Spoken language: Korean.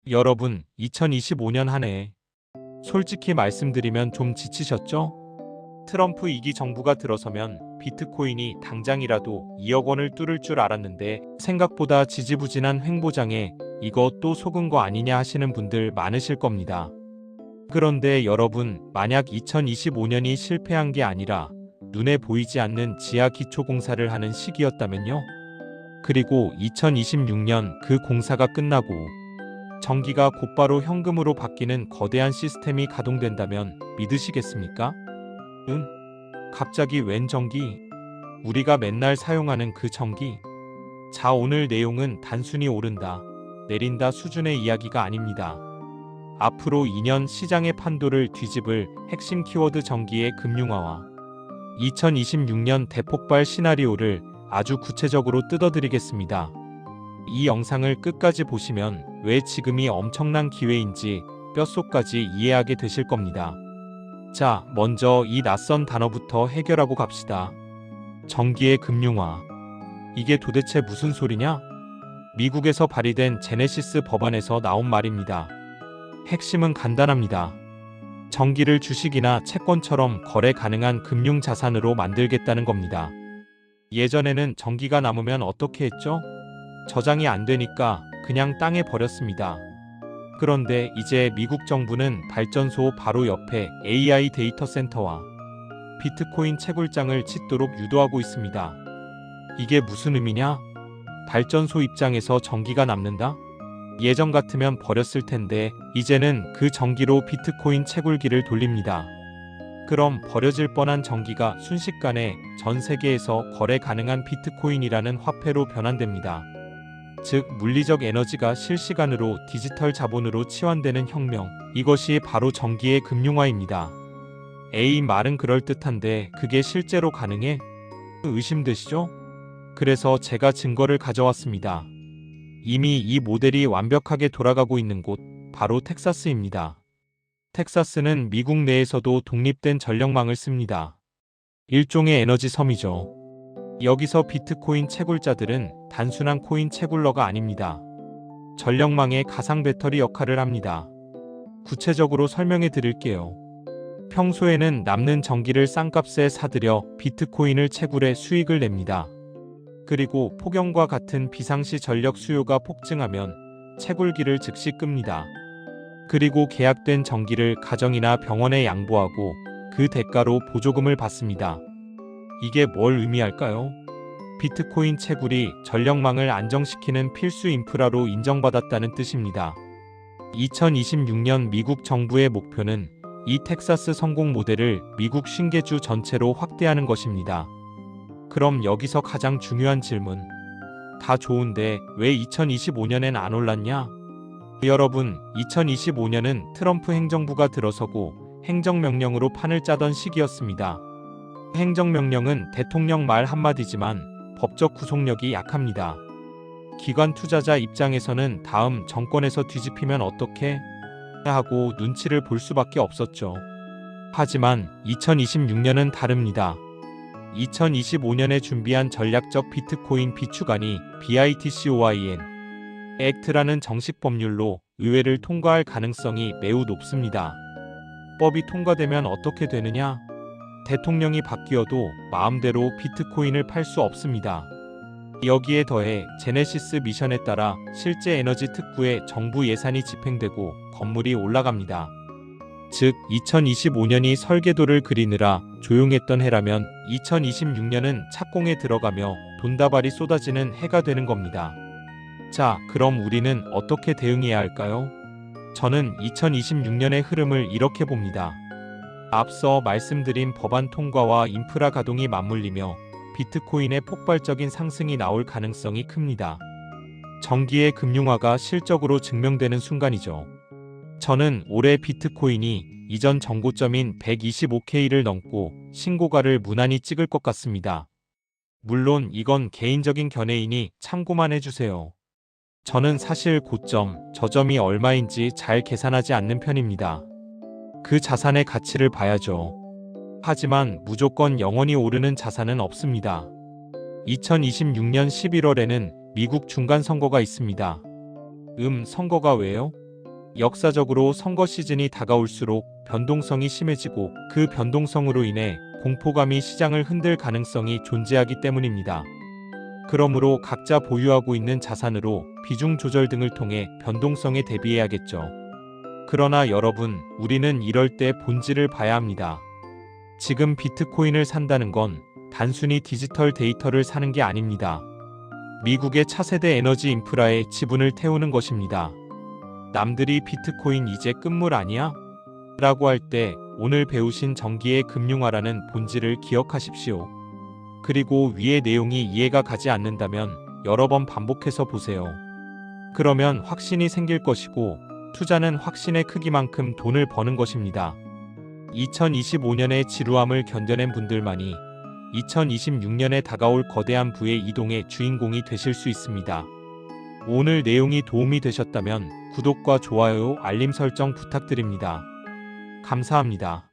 여러분, 2025년 한 해 솔직히 말씀드리면 좀 지치셨죠? 트럼프 2기 정부가 들어서면 비트코인이 당장이라도 2억 원을 뚫을 줄 알았는데 생각보다 지지부진한 횡보장에 이거 또 속은 거 아니냐 하시는 분들 많으실 겁니다. 그런데 여러분, 만약 2025년이 실패한 게 아니라 눈에 보이지 않는 지하 기초 공사를 하는 시기였다면요? 그리고 2026년 그 공사가 끝나고 전기가 곧바로 현금으로 바뀌는 거대한 시스템이 가동된다면 믿으시겠습니까? 응? 갑자기 웬 전기? 우리가 맨날 사용하는 그 전기? 자, 오늘 내용은 단순히 오른다, 내린다 수준의 이야기가 아닙니다. 앞으로 2년 시장의 판도를 뒤집을 핵심 키워드 전기의 금융화와 2026년 대폭발 시나리오를 아주 구체적으로 뜯어드리겠습니다. 이 영상을 끝까지 보시면 왜 지금이 엄청난 기회인지 뼛속까지 이해하게 되실 겁니다. 자, 먼저 이 낯선 단어부터 해결하고 갑시다. 전기의 금융화. 이게 도대체 무슨 소리냐? 미국에서 발의된 제네시스 법안에서 나온 말입니다. 핵심은 간단합니다. 전기를 주식이나 채권처럼 거래 가능한 금융 자산으로 만들겠다는 겁니다. 예전에는 전기가 남으면 어떻게 했죠? 저장이 안 되니까 그냥 땅에 버렸습니다. 그런데 이제 미국 정부는 발전소 바로 옆에 AI 데이터 센터와 비트코인 채굴장을 짓도록 유도하고 있습니다. 이게 무슨 의미냐? 발전소 입장에서 전기가 남는다? 예전 같으면 버렸을 텐데 이제는 그 전기로 비트코인 채굴기를 돌립니다. 그럼 버려질 뻔한 전기가 순식간에 전 세계에서 거래 가능한 비트코인이라는 화폐로 변환됩니다. 즉, 물리적 에너지가 실시간으로 디지털 자본으로 치환되는 혁명, 이것이 바로 전기의 금융화입니다. 에이, 말은 그럴듯한데 그게 실제로 가능해? 의심되시죠? 그래서 제가 증거를 가져왔습니다. 이미 이 모델이 완벽하게 돌아가고 있는 곳, 바로 텍사스입니다. 텍사스는 미국 내에서도 독립된 전력망을 씁니다. 일종의 에너지 섬이죠. 여기서 비트코인 채굴자들은 단순한 코인 채굴러가 아닙니다. 전력망의 가상 배터리 역할을 합니다. 구체적으로 설명해 드릴게요. 평소에는 남는 전기를 싼값에 사들여 비트코인을 채굴해 수익을 냅니다. 그리고 폭염과 같은 비상시 전력 수요가 폭증하면 채굴기를 즉시 끕니다. 그리고 계약된 전기를 가정이나 병원에 양보하고 그 대가로 보조금을 받습니다. 이게 뭘 의미할까요? 비트코인 채굴이 전력망을 안정시키는 필수 인프라로 인정받았다는 뜻입니다. 2026년 미국 정부의 목표는 이 텍사스 성공 모델을 미국 50개 전체로 확대하는 것입니다. 그럼 여기서 가장 중요한 질문. 다 좋은데 왜 2025년엔 안 올랐냐? 여러분, 2025년은 트럼프 행정부가 들어서고 행정명령으로 판을 짜던 시기였습니다. 행정명령은 대통령 말 한마디지만 법적 구속력이 약합니다. 기관 투자자 입장에서는 다음 정권에서 뒤집히면 어떡해? 하고 눈치를 볼 수밖에 없었죠. 하지만 2026년은 다릅니다. 2025년에 준비한 전략적 비트코인 비축안이 BITCOIN 액트라는 정식 법률로 의회를 통과할 가능성이 매우 높습니다. 법이 통과되면 어떻게 되느냐? 대통령이 바뀌어도 마음대로 비트코인을 팔 수 없습니다. 여기에 더해 제네시스 미션에 따라 실제 에너지 특구에 정부 예산이 집행되고 건물이 올라갑니다. 즉, 2025년이 설계도를 그리느라 조용했던 해라면 2026년은 착공에 들어가며 돈다발이 쏟아지는 해가 되는 겁니다. 자, 그럼 우리는 어떻게 대응해야 할까요? 저는 2026년의 흐름을 이렇게 봅니다. 앞서 말씀드린 법안 통과와 인프라 가동이 맞물리며 비트코인의 폭발적인 상승이 나올 가능성이 큽니다. 전기의 금융화가 실적으로 증명되는 순간이죠. 저는 올해 비트코인이 이전 정고점인 125K를 넘고 신고가를 무난히 찍을 것 같습니다. 물론 이건 개인적인 견해이니 참고만 해주세요. 저는 사실 고점, 저점이 얼마인지 잘 계산하지 않는 편입니다. 그 자산의 가치를 봐야죠. 하지만 무조건 영원히 오르는 자산은 없습니다. 2026년 11월에는 미국 중간선거가 있습니다. 선거가 왜요? 역사적으로 선거 시즌이 다가올수록 변동성이 심해지고 그 변동성으로 인해 공포감이 시장을 흔들 가능성이 존재하기 때문입니다. 그러므로 각자 보유하고 있는 자산으로 비중 조절 등을 통해 변동성에 대비해야겠죠. 그러나 여러분, 우리는 이럴 때 본질을 봐야 합니다. 지금 비트코인을 산다는 건 단순히 디지털 데이터를 사는 게 아닙니다. 미국의 차세대 에너지 인프라에 지분을 태우는 것입니다. 남들이 비트코인 이제 끝물 아니야? 라고 할 때 오늘 배우신 정기의 금융화라는 본질을 기억하십시오. 그리고 위의 내용이 이해가 가지 않는다면 여러 번 반복해서 보세요. 그러면 확신이 생길 것이고 투자는 확신의 크기만큼 돈을 버는 것입니다. 2025년의 지루함을 견뎌낸 분들만이 2026년에 다가올 거대한 부의 이동의 주인공이 되실 수 있습니다. 오늘 내용이 도움이 되셨다면 구독과 좋아요, 알림 설정 부탁드립니다. 감사합니다.